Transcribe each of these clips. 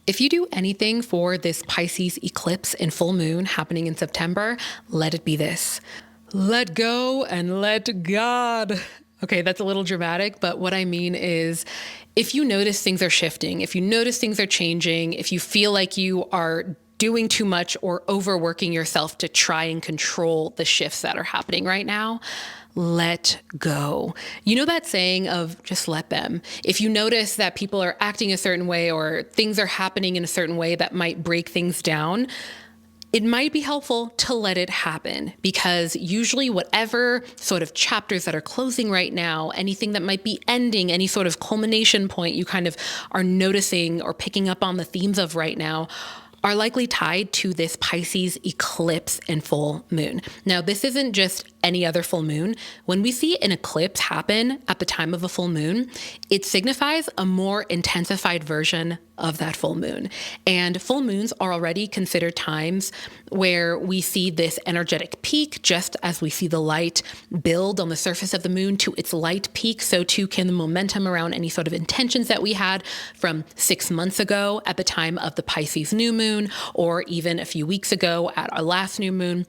If you do anything for this Pisces eclipse and full moon happening in September, let it be this. Let go and let God. Okay, that's a little dramatic, but what I mean is if you notice things are shifting, if you notice things are changing, if you feel like you are doing too much or overworking yourself to try and control the shifts that are happening right now, let go. You know that saying of just let them. If you notice that people are acting a certain way or things are happening in a certain way that might break things down, it might be helpful to let it happen, because usually whatever sort of chapters that are closing right now, anything that might be ending, any sort of culmination point you kind of are noticing or picking up on the themes of right now, are likely tied to this Pisces eclipse and full moon. Now, this isn't just any other full moon. When we see an eclipse happen at the time of a full moon, it signifies a more intensified version of that full moon. And full moons are already considered times where we see this energetic peak. Just as we see the light build on the surface of the moon to its light peak, so too can the momentum around any sort of intentions that we had from 6 months ago at the time of the Pisces new moon, or even a few weeks ago at our last new moon,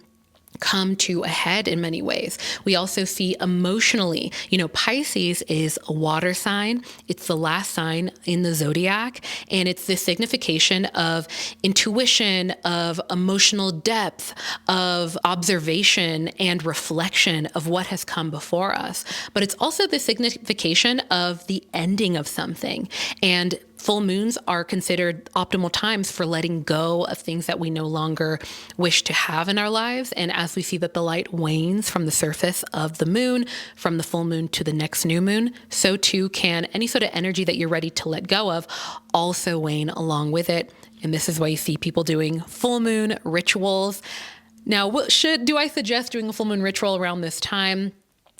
come to a head in many ways. We also see emotionally, Pisces is a water sign. It's the last sign in the zodiac. And it's this signification of intuition, of emotional depth, of observation and reflection of what has come before us. But it's also the signification of the ending of something. And full moons are considered optimal times for letting go of things that we no longer wish to have in our lives. And as we see that the light wanes from the surface of the moon, from the full moon to the next new moon, so too can any sort of energy that you're ready to let go of also wane along with it. And this is why you see people doing full moon rituals. Now, do I suggest doing a full moon ritual around this time?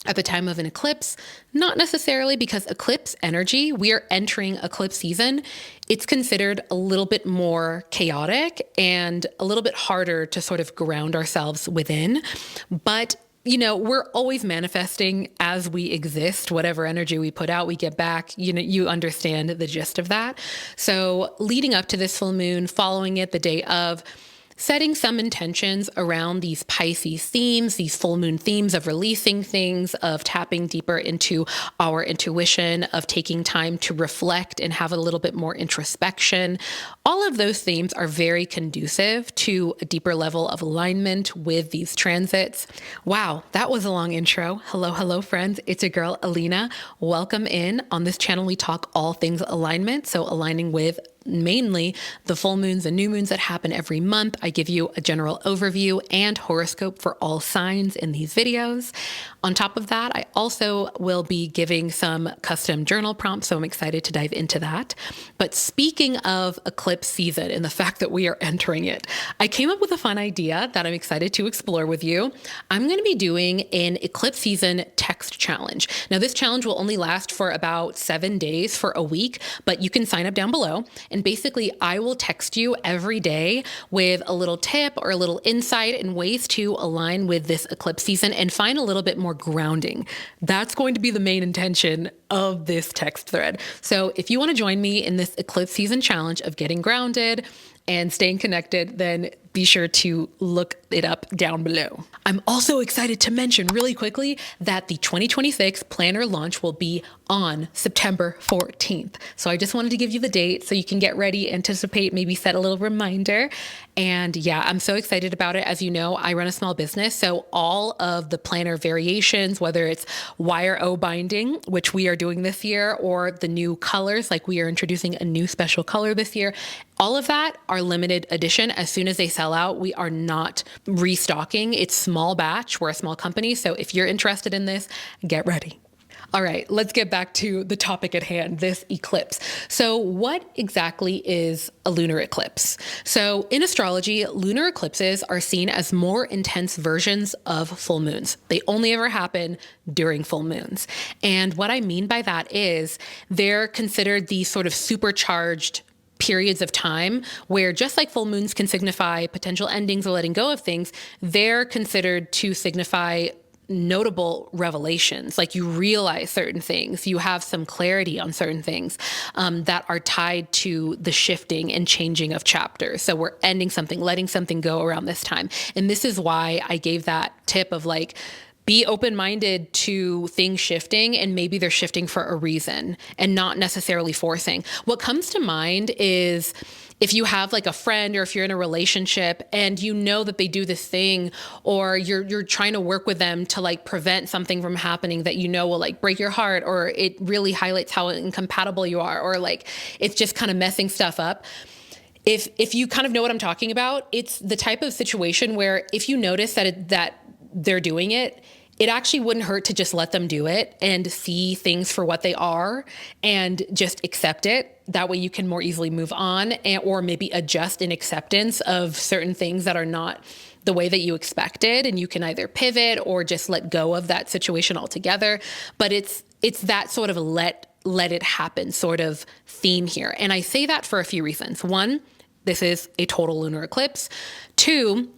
At the time of an eclipse? Not necessarily, because eclipse energy, we are entering eclipse season. It's considered a little bit more chaotic and a little bit harder to sort of ground ourselves within. But we're always manifesting as we exist. Whatever energy we put out, we get back. You understand the gist of that. So leading up to this full moon, following it the day of, setting some intentions around these Pisces themes, these full moon themes of releasing things, of tapping deeper into our intuition, of taking time to reflect and have a little bit more introspection. All of those themes are very conducive to a deeper level of alignment with these transits. Wow, that was a long intro. Hello, friends. It's your girl, Alina. Welcome in. On this channel, we talk all things alignment. So aligning with mainly the full moons and new moons that happen every month. I give you a general overview and horoscope for all signs in these videos. On top of that, I also will be giving some custom journal prompts, so I'm excited to dive into that. But speaking of eclipse season and the fact that we are entering it, I came up with a fun idea that I'm excited to explore with you. I'm going to be doing an eclipse season text challenge. Now, this challenge will only last for about 7 days, for a week, but you can sign up down below. And basically, I will text you every day with a little tip or a little insight and ways to align with this eclipse season and find a little bit more grounding. That's going to be the main intention of this text thread. So if you want to join me in this eclipse season challenge of getting grounded and staying connected, then be sure to look it up down below. I'm also excited to mention really quickly that the 2026 planner launch will be on September 14th. So I just wanted to give you the date so you can get ready, anticipate, maybe set a little reminder. And yeah, I'm so excited about it. As you know, I run a small business, so all of the planner variations, whether it's wire O binding, which we are doing this year, or the new colors, like we are introducing a new special color this year, all of that are limited edition. As soon as they sell out, we are not restocking. It's small batch. We're a small company. So if you're interested in this, get ready. All right, let's get back to the topic at hand, this eclipse. So what exactly is a lunar eclipse? So in astrology, lunar eclipses are seen as more intense versions of full moons. They only ever happen during full moons. And what I mean by that is they're considered these sort of supercharged periods of time where, just like full moons can signify potential endings or letting go of things, they're considered to signify notable revelations. Like you realize certain things, you have some clarity on certain things that are tied to the shifting and changing of chapters. So we're ending something, letting something go around this time. And this is why I gave that tip of like, be open-minded to things shifting, and maybe they're shifting for a reason and not necessarily forcing. What comes to mind is if you have like a friend, or if you're in a relationship and you know that they do this thing, or you're trying to work with them to like prevent something from happening that you know will like break your heart, or it really highlights how incompatible you are, or like it's just kind of messing stuff up. If you kind of know what I'm talking about, it's the type of situation where if you notice that they're doing it, it actually wouldn't hurt to just let them do it and see things for what they are and just accept it. That way you can more easily move on, or maybe adjust in acceptance of certain things that are not the way that you expected. And you can either pivot or just let go of that situation altogether. But it's that sort of let it happen sort of theme here. And I say that for a few reasons. One, this is a total lunar eclipse. Two,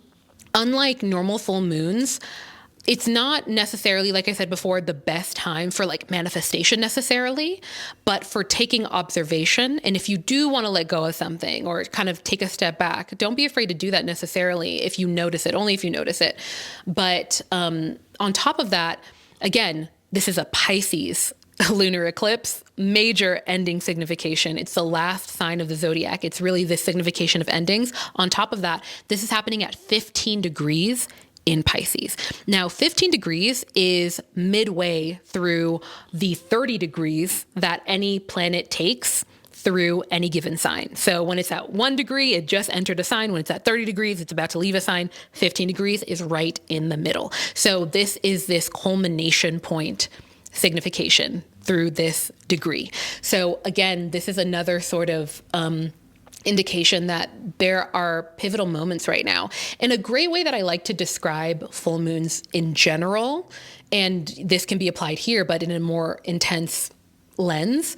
unlike normal full moons, it's not necessarily, like I said before, the best time for like manifestation necessarily, but for taking observation. And if you do want to let go of something or kind of take a step back, don't be afraid to do that necessarily if you notice it, only if you notice it. But on top of that, again, this is a Pisces lunar eclipse, major ending signification. It's the last sign of the zodiac. It's really the signification of endings. On top of that, this is happening at 15 degrees in Pisces. Now, 15 degrees is midway through the 30 degrees that any planet takes through any given sign. So when it's at 1 degree, it just entered a sign. When it's at 30 degrees, it's about to leave a sign. 15 degrees is right in the middle. So this is this culmination point signification through this degree. So again, this is another sort of indication that there are pivotal moments right now. And a great way that I like to describe full moons in general, and this can be applied here, but in a more intense lens,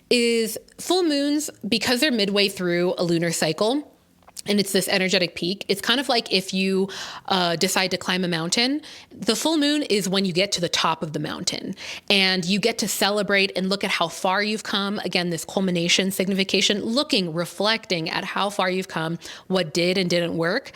is full moons, because they're midway through a lunar cycle, and it's this energetic peak. It's kind of like if you decide to climb a mountain, the full moon is when you get to the top of the mountain and you get to celebrate and look at how far you've come. Again, this culmination signification, reflecting at how far you've come, what did and didn't work.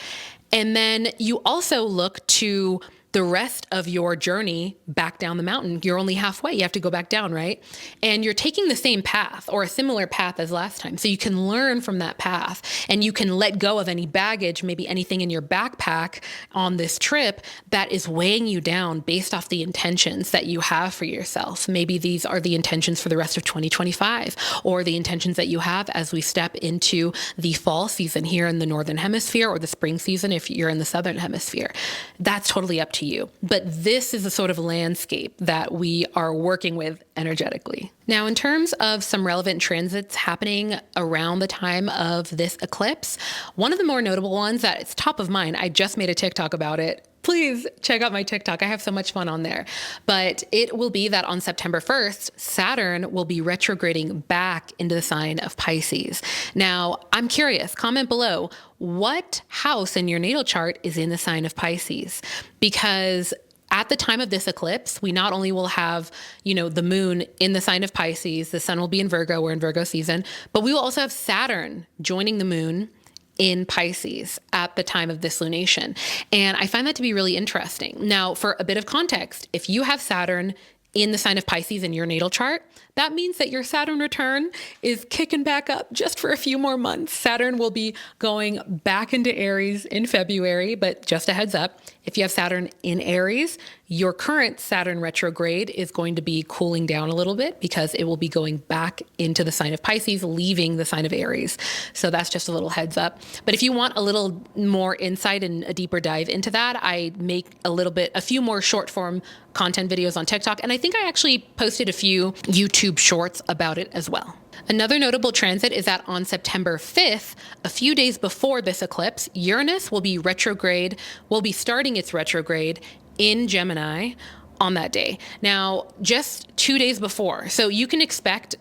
And then you also look to the rest of your journey back down the mountain. You're only halfway. You have to go back down, right? And you're taking the same path or a similar path as last time. So you can learn from that path and you can let go of any baggage, maybe anything in your backpack on this trip that is weighing you down based off the intentions that you have for yourself. Maybe these are the intentions for the rest of 2025, or the intentions that you have as we step into the fall season here in the Northern Hemisphere, or the spring season if you're in the Southern Hemisphere. That's totally up to you. But this is the sort of landscape that we are working with energetically. Now, in terms of some relevant transits happening around the time of this eclipse, one of the more notable ones that it's top of mind, I just made a TikTok about it. Please check out my TikTok. I have so much fun on there. But it will be that on September 1st, Saturn will be retrograding back into the sign of Pisces. Now, I'm curious, comment below, what house in your natal chart is in the sign of Pisces? Because at the time of this eclipse, we not only will have, the moon in the sign of Pisces, the sun will be in Virgo, we're in Virgo season, but we will also have Saturn joining the moon in Pisces at the time of this lunation. And I find that to be really interesting. Now, for a bit of context, if you have Saturn in the sign of Pisces in your natal chart, that means that your Saturn return is kicking back up just for a few more months. Saturn will be going back into Aries in February, but just a heads up, if you have Saturn in Aries, your current Saturn retrograde is going to be cooling down a little bit because it will be going back into the sign of Pisces, leaving the sign of Aries. So that's just a little heads up. But if you want a little more insight and a deeper dive into that, I make a few more short form content videos on TikTok. And I think I actually posted a few YouTube shorts about it as well. Another notable transit is that on September 5th, a few days before this eclipse, Uranus will be starting its retrograde in Gemini on that day. Now, just 2 days before. So you can expect,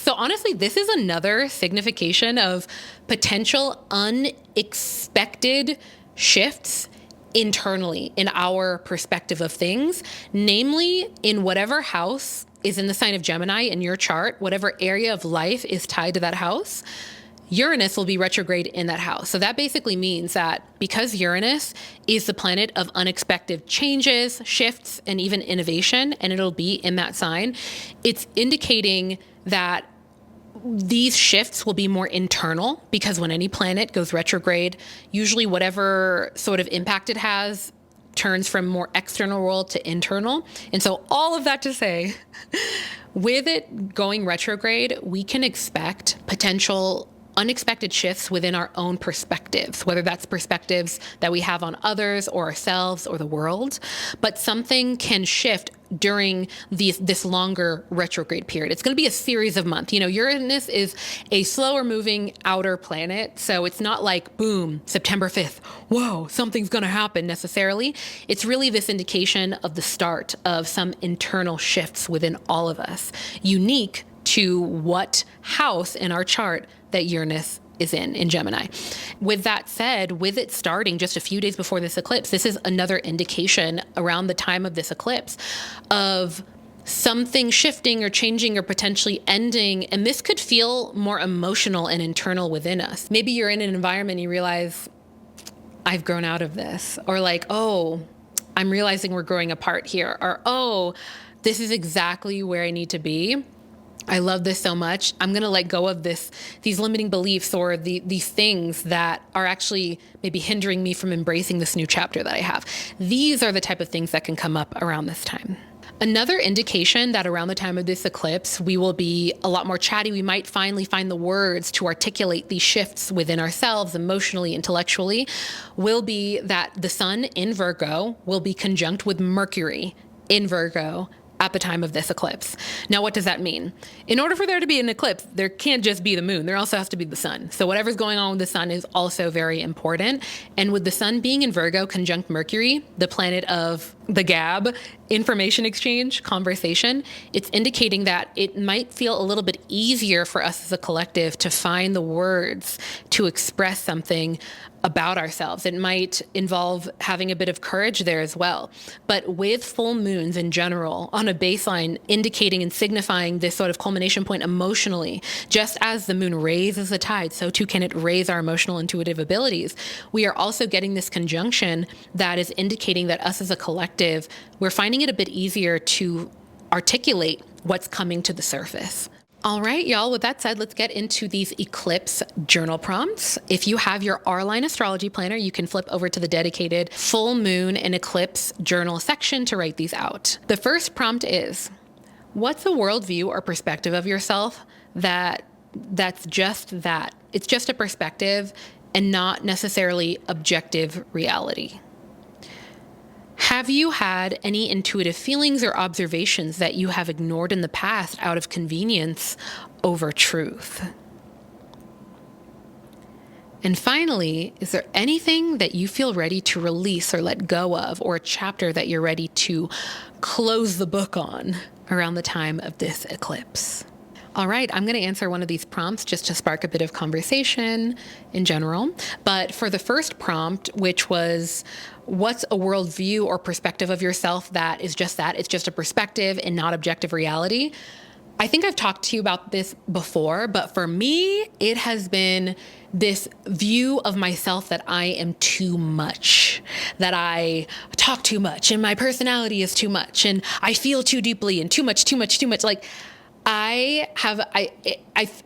honestly, this is another signification of potential unexpected shifts internally in our perspective of things, namely in whatever house is in the sign of Gemini in your chart, whatever area of life is tied to that house, Uranus will be retrograde in that house. So that basically means that because Uranus is the planet of unexpected changes, shifts, and even innovation, and it'll be in that sign, it's indicating that these shifts will be more internal, because when any planet goes retrograde, usually whatever sort of impact it has turns from more external world to internal. And so all of that to say, with it going retrograde, we can expect potential unexpected shifts within our own perspectives, whether that's perspectives that we have on others or ourselves or the world. But something can shift during this longer retrograde period. It's going to be a series of months. You know, Uranus is a slower moving outer planet. So it's not like, boom, September 5th, whoa, something's going to happen necessarily. It's really this indication of the start of some internal shifts within all of us, unique to what house in our chart that Uranus is in Gemini. With that said, with it starting just a few days before this eclipse, this is another indication around the time of this eclipse of something shifting or changing or potentially ending. And this could feel more emotional and internal within us. Maybe you're in an environment and you realize, I've grown out of this. Or like, oh, I'm realizing we're growing apart here. Or, oh, this is exactly where I need to be. I love this so much. I'm going to let go of these limiting beliefs or these things that are actually maybe hindering me from embracing this new chapter that I have. These are the type of things that can come up around this time. Another indication that around the time of this eclipse, we will be a lot more chatty. We might finally find the words to articulate these shifts within ourselves, emotionally, intellectually, will be that the sun in Virgo will be conjunct with Mercury in Virgo at the time of this eclipse. Now, what does that mean? In order for there to be an eclipse, there can't just be the moon. There also has to be the sun. So whatever's going on with the sun is also very important. And with the sun being in Virgo conjunct Mercury, the planet of the gab, information exchange, conversation, it's indicating that it might feel a little bit easier for us as a collective to find the words to express something about ourselves. It might involve having a bit of courage there as well. But with full moons in general, on a baseline, indicating and signifying this sort of culmination point emotionally, just as the moon raises the tide, so too can it raise our emotional intuitive abilities. We are also getting this conjunction that is indicating that us as a collective, we're finding it a bit easier to articulate what's coming to the surface. All right, y'all, with that said, let's get into these eclipse journal prompts. If you have your R-Line astrology planner, you can flip over to the dedicated full moon and eclipse journal section to write these out. The first prompt is, what's a worldview or perspective of yourself that's just that? It's just a perspective and not necessarily objective reality. Have you had any intuitive feelings or observations that you have ignored in the past out of convenience over truth? And finally, is there anything that you feel ready to release or let go of, or a chapter that you're ready to close the book on around the time of this eclipse? All right, I'm going to answer one of these prompts just to spark a bit of conversation in general. But for the first prompt, which was, what's a worldview or perspective of yourself that is just that? It's just a perspective and not objective reality. I think I've talked to you about this before, but for me, it has been this view of myself that I am too much, that I talk too much, and my personality is too much, and I feel too deeply, and too much. Like, I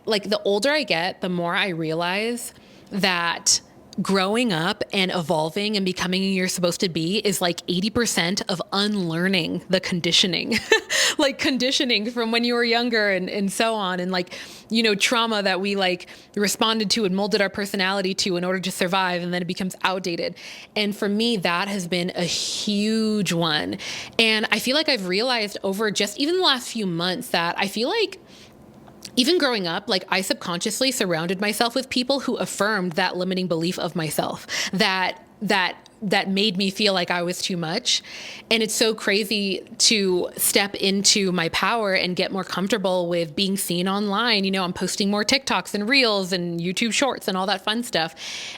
like, the older I get, the more I realize that growing up and evolving and becoming who you're supposed to be is like 80% of unlearning the conditioning, like conditioning from when you were younger and so on. And like, you know, trauma that we like responded to and molded our personality to in order to survive. And then it becomes outdated. And for me, that has been a huge one. And I feel like I've realized over just even the last few months that I feel like even growing up, like I subconsciously surrounded myself with people who affirmed that limiting belief of myself, that that made me feel like I was too much. And it's so crazy to step into my power and get more comfortable with being seen online. You know, I'm posting more TikToks and Reels and YouTube Shorts and all that fun stuff.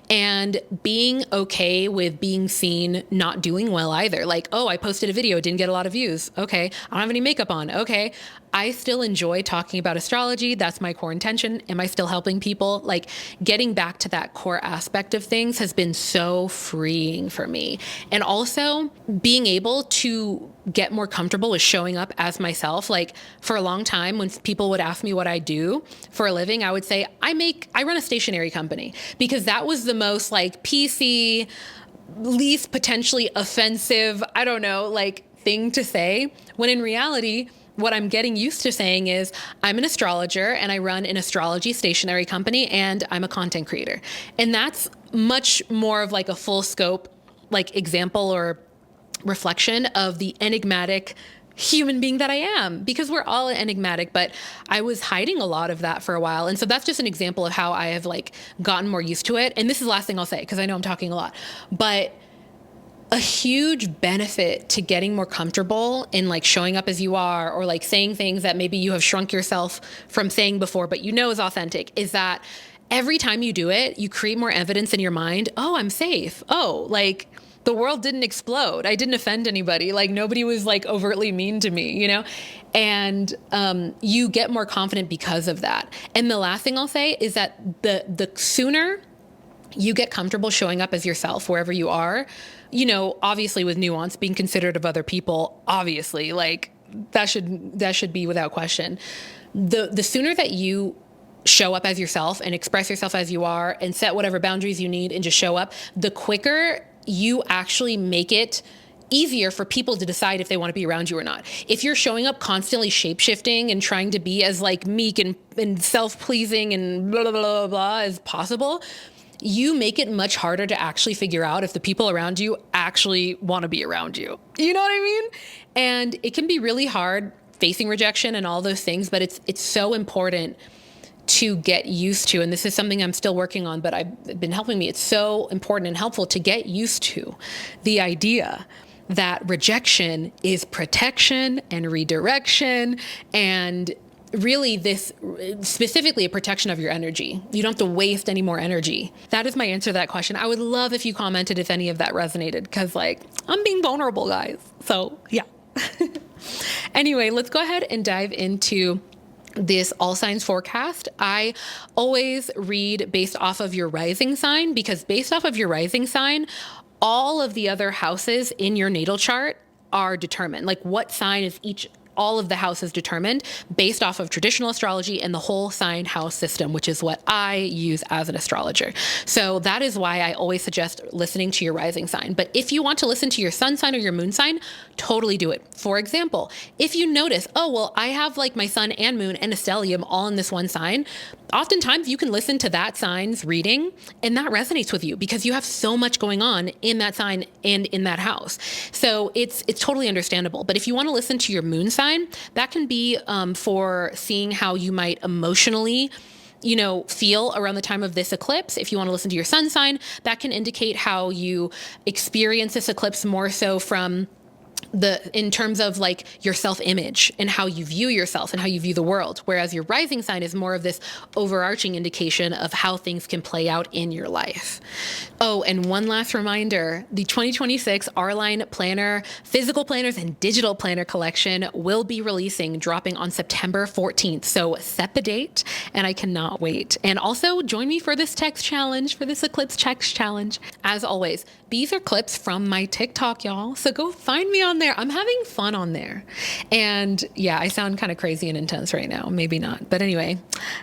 And being okay with being seen not doing well either. Like, oh, I posted a video, didn't get a lot of views. Okay. I don't have any makeup on. Okay. I still enjoy talking about astrology. That's my core intention. Am I still helping people? Like, getting back to that core aspect of things has been so freeing for me. And also being able to get more comfortable with showing up as myself. Like, for a long time, when people would ask me what I do for a living, I would say, I run a stationery company, because that was the most like PC, least potentially offensive, I don't know, like thing to say. When in reality, what I'm getting used to saying is I'm an astrologer and I run an astrology stationery company and I'm a content creator. And that's much more of like a full scope, like example or reflection of the enigmatic human being that I am, because we're all enigmatic, but I was hiding a lot of that for a while. And so that's just an example of how I have like gotten more used to it. And this is the last thing I'll say, because I know I'm talking a lot, but a huge benefit to getting more comfortable in like showing up as you are, or like saying things that maybe you have shrunk yourself from saying before, but you know is authentic, is that every time you do it, you create more evidence in your mind. Oh, I'm safe. Oh, like the world didn't explode. I didn't offend anybody. Like nobody was like overtly mean to me, you know? And you get more confident because of that. And the last thing I'll say is that the sooner you get comfortable showing up as yourself wherever you are, you know, obviously with nuance, being considerate of other people, obviously, like that should be without question. The sooner that you show up as yourself and express yourself as you are and set whatever boundaries you need and just show up, the quicker you actually make it easier for people to decide if they want to be around you or not. If you're showing up constantly shape-shifting and trying to be as like meek and self-pleasing and blah, blah, blah, blah, blah as possible, you make it much harder to actually figure out if the people around you actually want to be around you. You know what I mean? And it can be really hard facing rejection and all those things, but it's so important to get used to. And this is something I'm still working on, but I've been helping me. It's so important and helpful to get used to the idea that rejection is protection and redirection, and really this specifically a protection of your energy. You don't have to waste any more energy. That is my answer to that question. I would love if you commented if any of that resonated, because like I'm being vulnerable, guys. So yeah. Anyway, let's go ahead and dive into this all signs forecast. I always read based off of your rising sign, because based off of your rising sign, all of the other houses in your natal chart are determined. Like what sign is all of the houses determined based off of traditional astrology and the whole sign house system, which is what I use as an astrologer. So that is why I always suggest listening to your rising sign. But if you want to listen to your sun sign or your moon sign, totally do it. For example, if you notice, oh, well, I have like my sun and moon and a stellium all in this one sign, oftentimes you can listen to that sign's reading and that resonates with you because you have so much going on in that sign and in that house. So it's totally understandable. But if you want to listen to your moon sign, that can be for seeing how you might emotionally, you know, feel around the time of this eclipse. If you want to listen to your sun sign, that can indicate how you experience this eclipse more so from in terms of like your self-image and how you view yourself and how you view the world. Whereas your rising sign is more of this overarching indication of how things can play out in your life. Oh, and one last reminder, the 2026 R-Line Planner, Physical Planners and Digital Planner collection will be dropping on September 14th. So set the date and I cannot wait. And also join me for this text challenge, for this eclipse text challenge. As always, these are clips from my TikTok, y'all. So go find me on there. I'm having fun on there. And yeah, I sound kind of crazy and intense right now. Maybe not. But anyway,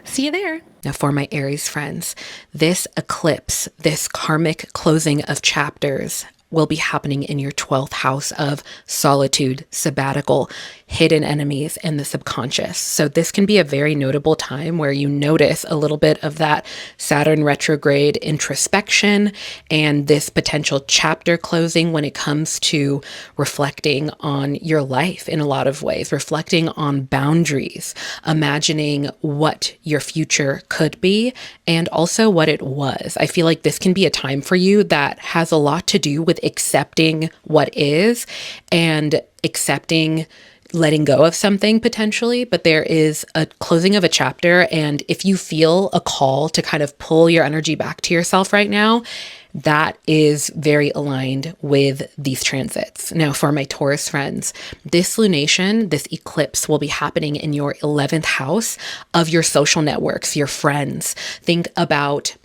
see you there. Now for my Aries friends, this eclipse, this karmic closing of chapters will be happening in your 12th house of solitude, sabbatical, hidden enemies, and the subconscious. So this can be a very notable time where you notice a little bit of that Saturn retrograde introspection and this potential chapter closing when it comes to reflecting on your life in a lot of ways, reflecting on boundaries, imagining what your future could be and also what it was. I feel like this can be a time for you that has a lot to do with accepting what is and accepting letting go of something potentially, but there is a closing of a chapter. And if you feel a call to kind of pull your energy back to yourself right now, that is very aligned with these transits. Now, for my Taurus friends, this lunation, this eclipse will be happening in your 11th house of your social networks, your friends. Think about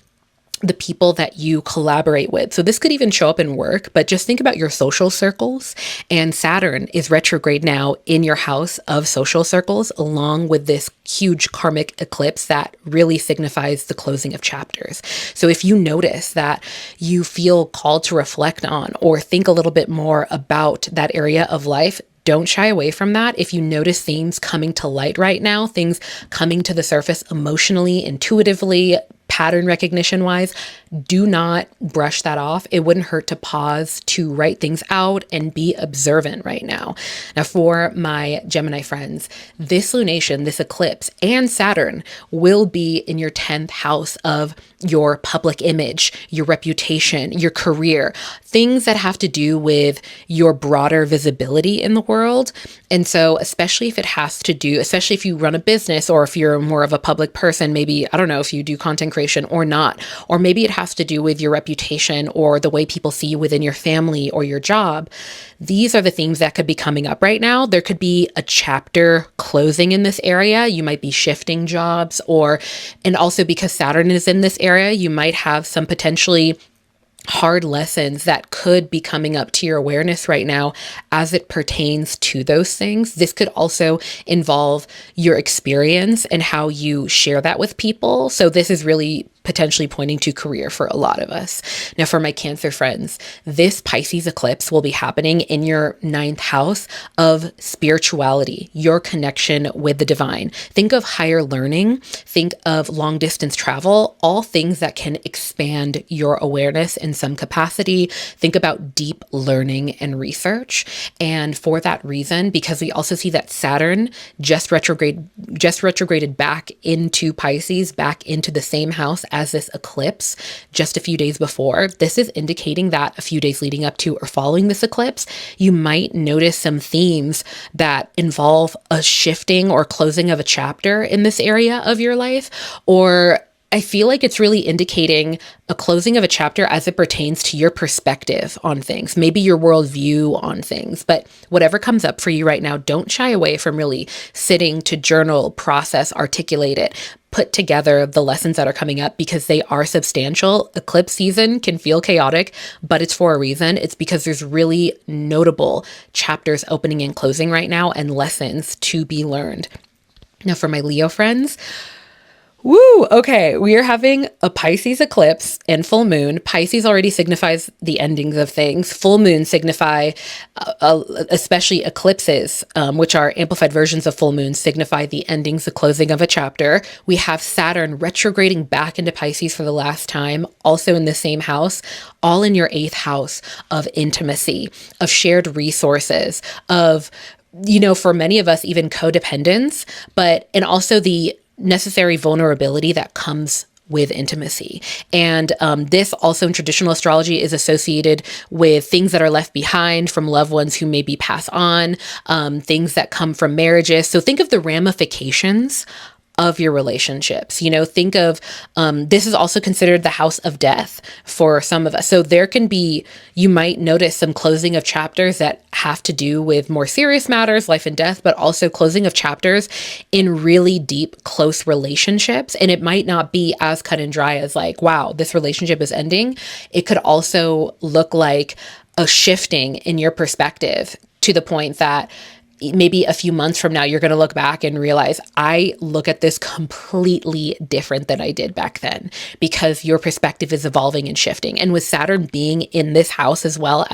the people that you collaborate with. So this could even show up in work, but just think about your social circles. And Saturn is retrograde now in your house of social circles, along with this huge karmic eclipse that really signifies the closing of chapters. So if you notice that you feel called to reflect on or think a little bit more about that area of life, don't shy away from that. If you notice themes coming to light right now, things coming to the surface emotionally, intuitively, pattern recognition wise, do not brush that off. It wouldn't hurt to pause, to write things out and be observant right now. Now, for my Gemini friends, this lunation, this eclipse, and Saturn will be in your 10th house of your public image, your reputation, your career, things that have to do with your broader visibility in the world. And so, especially if it has to do, especially if you run a business or if you're more of a public person, maybe, I don't know if you do content creation or not, or maybe it has to do with your reputation or the way people see you within your family or your job. These are the themes that could be coming up right now. There could be a chapter closing in this area. You might be shifting jobs, and also because Saturn is in this area, you might have some potentially hard lessons that could be coming up to your awareness right now as it pertains to those things. This could also involve your experience and how you share that with people. So this is really potentially pointing to career for a lot of us. Now, for my Cancer friends, this Pisces eclipse will be happening in your 9th house of spirituality, your connection with the divine. Think of higher learning, think of long distance travel, all things that can expand your awareness in some capacity. Think about deep learning and research. And for that reason, because we also see that Saturn just retrograded back into Pisces, back into the same house as this eclipse just a few days before, this is indicating that a few days leading up to or following this eclipse, you might notice some themes that involve a shifting or closing of a chapter in this area of your life. Or I feel like it's really indicating a closing of a chapter as it pertains to your perspective on things, maybe your worldview on things. But whatever comes up for you right now, don't shy away from really sitting to journal, process, articulate it, put together the lessons that are coming up, because they are substantial. Eclipse season can feel chaotic, but it's for a reason. It's because there's really notable chapters opening and closing right now and lessons to be learned. Now, for my Leo friends, woo! Okay, we are having a Pisces eclipse and full moon. Pisces already signifies the endings of things. Full moon signify, especially eclipses, which are amplified versions of full moon, signify the endings, the closing of a chapter. We have Saturn retrograding back into Pisces for the last time, also in the same house, all in your 8th house of intimacy, of shared resources, of, for many of us, even codependence, and also the necessary vulnerability that comes with intimacy. And this also in traditional astrology is associated with things that are left behind from loved ones who maybe pass on, things that come from marriages. So think of the ramifications of your relationships. Think of, this is also considered the house of death for some of us. So you might notice some closing of chapters that have to do with more serious matters, life and death, but also closing of chapters in really deep, close relationships. And it might not be as cut and dry as like, wow, this relationship is ending. It could also look like a shifting in your perspective to the point that maybe a few months from now, you're going to look back and realize, I look at this completely different than I did back then, because your perspective is evolving and shifting. And with Saturn being in this house as well,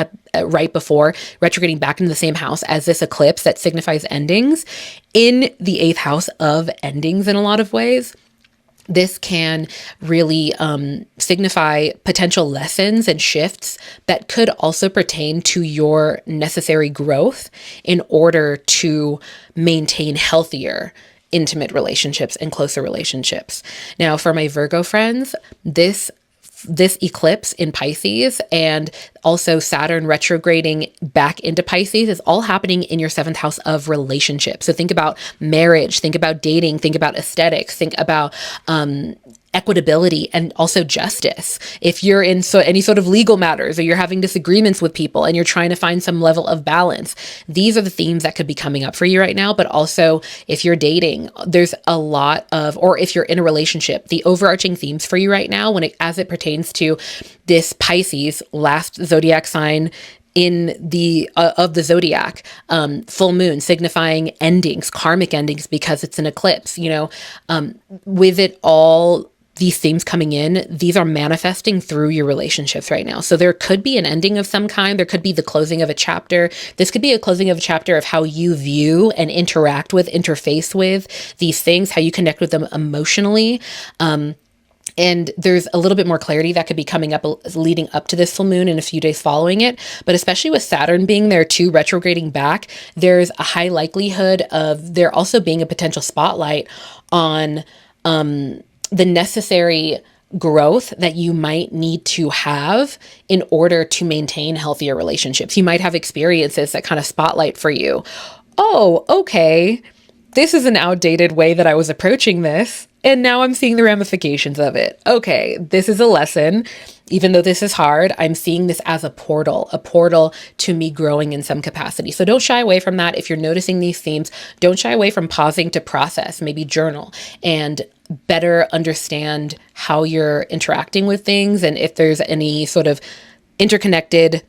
right before retrograding back into the same house as this eclipse that signifies endings, in the 8th house of endings in a lot of ways, this can really signify potential lessons and shifts that could also pertain to your necessary growth in order to maintain healthier intimate relationships and closer relationships. Now, for my Virgo friends, this this eclipse in Pisces and also Saturn retrograding back into Pisces is all happening in your 7th house of relationships. So think about marriage, think about dating, think about aesthetics, think about equitability and also justice. If you're in any sort of legal matters or you're having disagreements with people and you're trying to find some level of balance, these are the themes that could be coming up for you right now. But also if you're dating, there's a lot of, or if you're in a relationship, the overarching themes for you right now as it pertains to this Pisces, last zodiac sign in the of the zodiac, full moon signifying endings, karmic endings, because it's an eclipse, with it all, these themes coming in, these are manifesting through your relationships right now. So there could be an ending of some kind. There could be the closing of a chapter. This could be a closing of a chapter of how you view and interface with these things, how you connect with them emotionally. And there's a little bit more clarity that could be coming up leading up to this full moon and a few days following it. But especially with Saturn being there too, retrograding back, there's a high likelihood of there also being a potential spotlight on the necessary growth that you might need to have in order to maintain healthier relationships. You might have experiences that kind of spotlight for you. Oh, okay. This is an outdated way that I was approaching this, and now I'm seeing the ramifications of it. Okay, this is a lesson. Even though this is hard, I'm seeing this as a portal to me growing in some capacity. So don't shy away from that. If you're noticing these themes, don't shy away from pausing to process, maybe journal, and better understand how you're interacting with things and if there's any sort of interconnected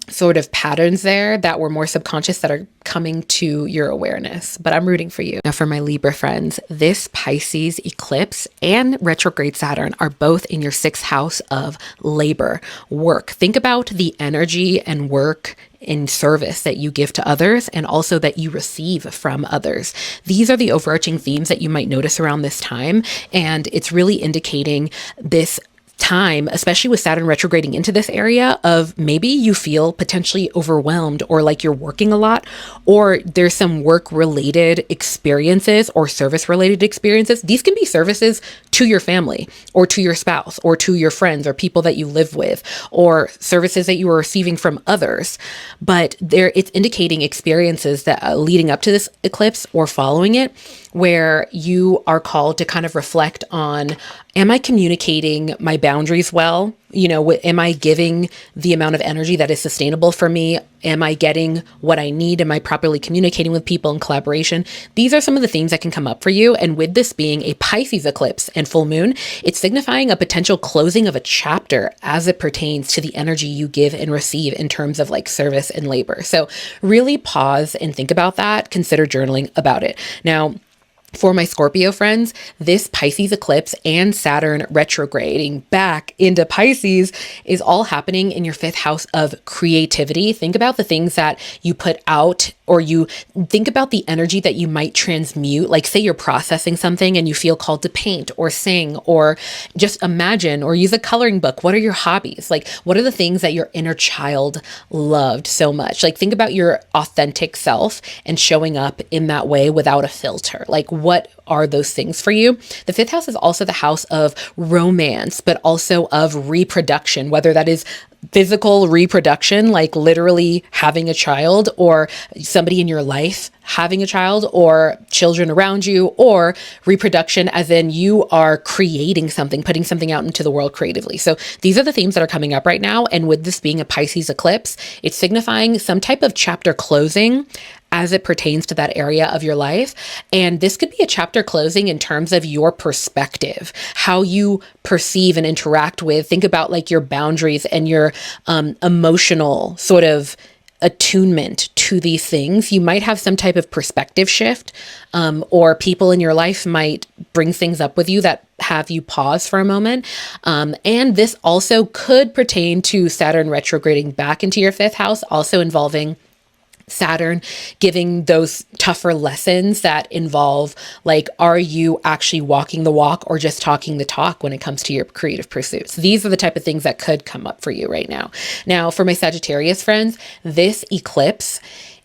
sort of patterns there that were more subconscious that are coming to your awareness. But I'm rooting for you. Now for my Libra friends, this Pisces eclipse and retrograde Saturn are both in your 6th house of labor, work. Think about the energy and work in service that you give to others and also that you receive from others. These are the overarching themes that you might notice around this time. And it's really indicating this time, especially with Saturn retrograding into this area of maybe you feel potentially overwhelmed or like you're working a lot, or there's some work related experiences or service related experiences. These can be services to your family or to your spouse or to your friends or people that you live with, or services that you are receiving from others. But it's indicating experiences that leading up to this eclipse or following it, where you are called to kind of reflect on, am I communicating my boundaries well? Am I giving the amount of energy that is sustainable for me? Am I getting what I need? Am I properly communicating with people in collaboration? These are some of the themes that can come up for you. And with this being a Pisces eclipse and full moon, it's signifying a potential closing of a chapter as it pertains to the energy you give and receive in terms of like service and labor. So really pause and think about that. Consider journaling about it. Now, for my Scorpio friends, this Pisces eclipse and Saturn retrograding back into Pisces is all happening in your 5th house of creativity. Think about the things that you put out, or you think about the energy that you might transmute. Like say you're processing something and you feel called to paint or sing or just imagine or use a coloring book. What are your hobbies? Like what are the things that your inner child loved so much? Like think about your authentic self and showing up in that way without a filter. Like what are those things for you? The 5th house is also the house of romance, but also of reproduction, whether that is physical reproduction, like literally having a child, or somebody in your life having a child, or children around you, or reproduction as in you are creating something, putting something out into the world creatively. So these are the themes that are coming up right now. And with this being a Pisces eclipse, it's signifying some type of chapter closing as it pertains to that area of your life. And this could be a chapter closing in terms of your perspective, how you perceive and interact with, think about like your boundaries and your emotional sort of attunement to these things. You might have some type of perspective shift, or people in your life might bring things up with you that have you pause for a moment. And this also could pertain to Saturn retrograding back into your 5th house, also involving Saturn giving those tougher lessons that involve like, are you actually walking the walk or just talking the talk when it comes to your creative pursuits? These are the type of things that could come up for you right now. Now, for my Sagittarius friends, this eclipse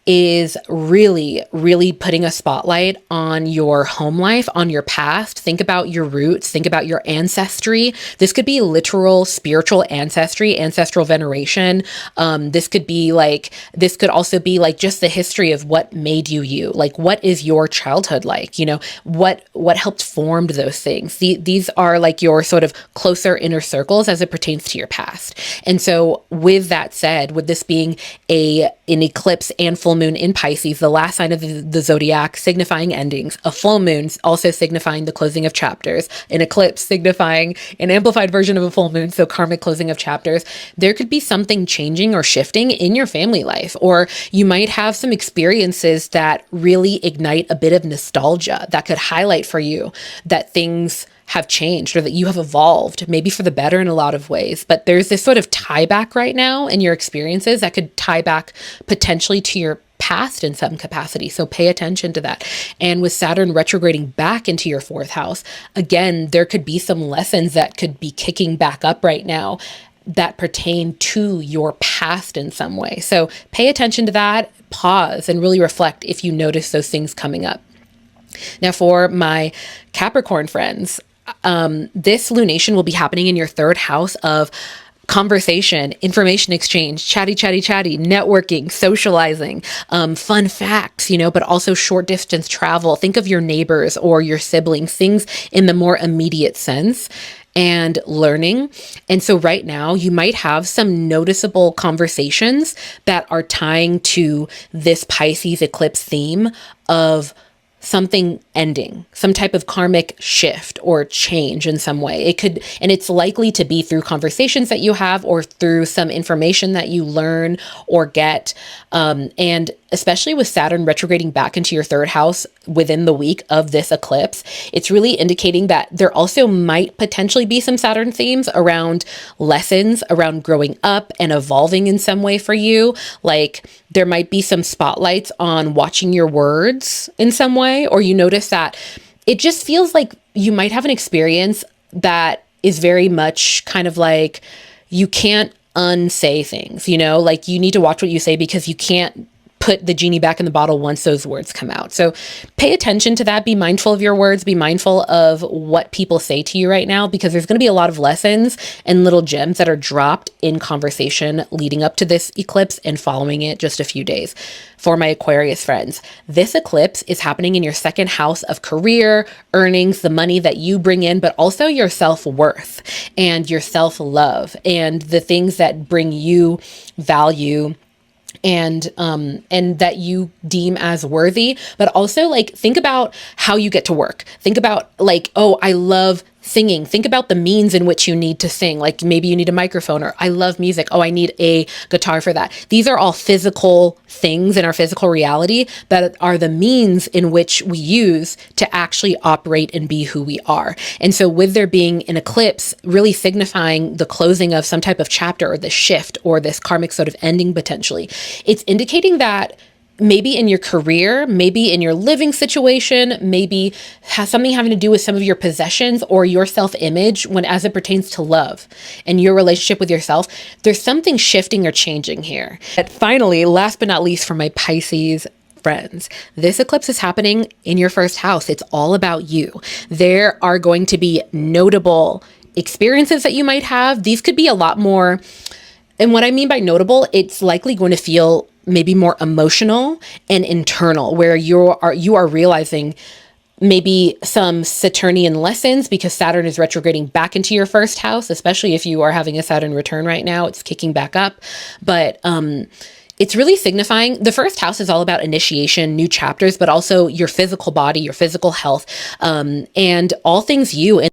is really, really putting a spotlight on your home life, on your past. Think about your roots, think about your ancestry. This could be literal spiritual ancestry, ancestral veneration. This could also be like just the history of what made you you. Like, what is your childhood like? You know, what helped formed those things. These are like your sort of closer inner circles as it pertains to your past. And so with that said, with this being an eclipse and full moon in Pisces, the last sign of the zodiac, signifying endings, a full moon also signifying the closing of chapters, an eclipse signifying an amplified version of a full moon, so karmic closing of chapters, there could be something changing or shifting in your family life, or you might have some experiences that really ignite a bit of nostalgia that could highlight for you that things have changed or that you have evolved, maybe for the better in a lot of ways. But there's this sort of tie back right now in your experiences that could tie back potentially to your past in some capacity. So pay attention to that. And with Saturn retrograding back into your fourth house, again, there could be some lessons that could be kicking back up right now that pertain to your past in some way. So pay attention to that, pause, and really reflect if you notice those things coming up. Now, for my Capricorn friends, this lunation will be happening in your third house of conversation, information exchange, chatty, networking, socializing, fun facts, but also short distance travel. Think of your neighbors or your siblings, things in the more immediate sense, and learning. And so right now you might have some noticeable conversations that are tying to this Pisces eclipse theme of something ending, some type of karmic shift or change in some way. It could, and it's likely to be through conversations that you have or through some information that you learn or get. And especially with Saturn retrograding back into your third house within the week of this eclipse, it's really indicating that there also might potentially be some Saturn themes around lessons, around growing up and evolving in some way for you. Like there might be some spotlights on watching your words in some way, or you notice that it just feels like you might have an experience that is very much kind of like you can't unsay things, like you need to watch what you say because you can't put the genie back in the bottle once those words come out. So pay attention to that. Be mindful of your words. Be mindful of what people say to you right now, because there's going to be a lot of lessons and little gems that are dropped in conversation leading up to this eclipse and following it just a few days. For my Aquarius friends, this eclipse is happening in your second house of career, earnings, the money that you bring in, but also your self-worth and your self-love and the things that bring you value and that you deem as worthy. But also like think about how you get to work. Think about like, oh, I love singing. Think about the means in which you need to sing. Like maybe you need a microphone, or I love music. Oh, I need a guitar for that. These are all physical things in our physical reality that are the means in which we use to actually operate and be who we are. And so with there being an eclipse really signifying the closing of some type of chapter or the shift or this karmic sort of ending potentially, it's indicating that maybe in your career, maybe in your living situation, maybe has something having to do with some of your possessions or your self-image when as it pertains to love and your relationship with yourself, there's something shifting or changing here. And finally, last but not least, for my Pisces friends, this eclipse is happening in your first house. It's all about you. There are going to be notable experiences that you might have. These could be a lot more. And what I mean by notable, it's likely going to feel maybe more emotional and internal, where you are realizing maybe some Saturnian lessons because Saturn is retrograding back into your first house, especially if you are having a Saturn return right now, it's kicking back up. But it's really signifying the first house is all about initiation, new chapters, but also your physical body, your physical health, and all things you. And